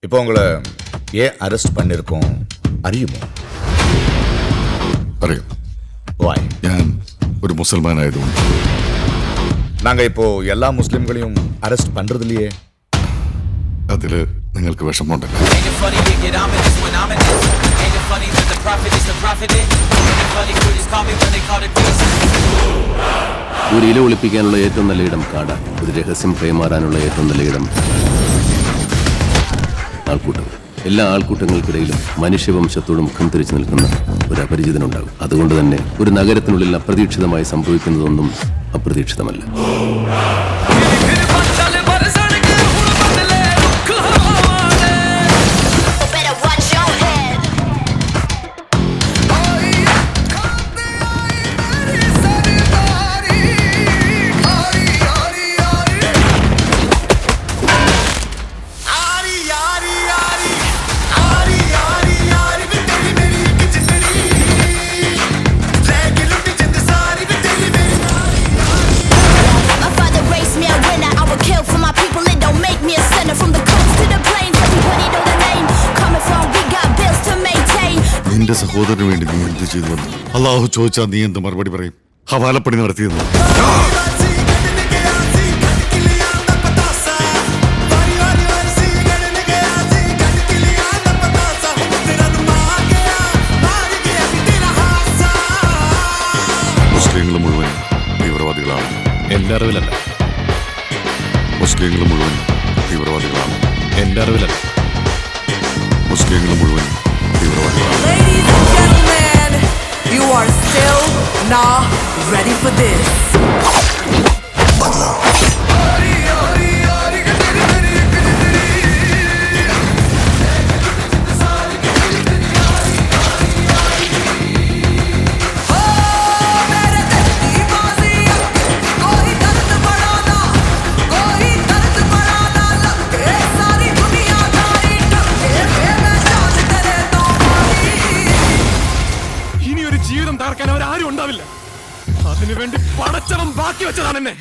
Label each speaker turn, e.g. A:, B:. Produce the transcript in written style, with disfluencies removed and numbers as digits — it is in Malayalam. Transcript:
A: இப்போ உங்களை ஏன் அரெஸ்ட் பண்ணிருக்கோம் അറിയുമോ?
B: അറിയാം.
A: Why?
B: ഞാൻ ഒരു മുസൽമാനായതുകൊണ്ട്.
A: நாங்க இப்போ எல்லா முஸ்லிம்களையும் அரெஸ்ட் பண்றது இல்லையே.
B: അതില് നിങ്ങൾക്ക് വിഷമമുണ്ടല്ലോ.
C: ഒരു ഇല ഒളിപ്പിക്കാനുള്ള ഏറ്റവും നല്ല ഇടം കാടാണ്. ഒരു രഹസ്യം കൈമാറാനുള്ള ഏറ്റവും നല്ല ഇടം ആൾക്കൂട്ടം. എല്ലാ ആൾക്കൂട്ടങ്ങൾക്കിടയിലും മനുഷ്യവംശത്തോട് മുഖം തിരിച്ചു നിൽക്കുന്ന ഒരു അപരിചിതനുണ്ടാകും. അതുകൊണ്ട് തന്നെ ഒരു നഗരത്തിനുള്ളിൽ അപ്രതീക്ഷിതമായി സംഭവിക്കുന്നതൊന്നും അപ്രതീക്ഷിതമല്ല.
B: നിന്റെ സഹോദരന് വേണ്ടി നീ എന്ത് ചെയ്തു വന്നു? അള്ളാഹു ചോദിച്ചാൽ നീ എന്ത് മറുപടി പറയും? ഹവാലപ്പണി നടത്തിയെന്ന്. മുസ്ലിങ്ങൾ മുഴുവൻ തീവ്രവാദികളാണ്.
D: എന്റെ അറിവിലല്ല.
B: മുസ്ലിങ്ങൾ മുഴുവൻ തീവ്രവാദികളാണ്.
D: എന്റെ അറിവിലല്ല.
B: മുസ്ലിങ്ങൾ മുഴുവൻ തീവ്രവാദികളാണ്.
E: Ladies and gentlemen, you are still not ready for this.
D: ജീവിതം തകർക്കാൻ അവരാരും ഉണ്ടാവില്ല. അതിനുവേണ്ടി പടച്ചവൻ ബാക്കി വെച്ചതാണ് എന്നെ.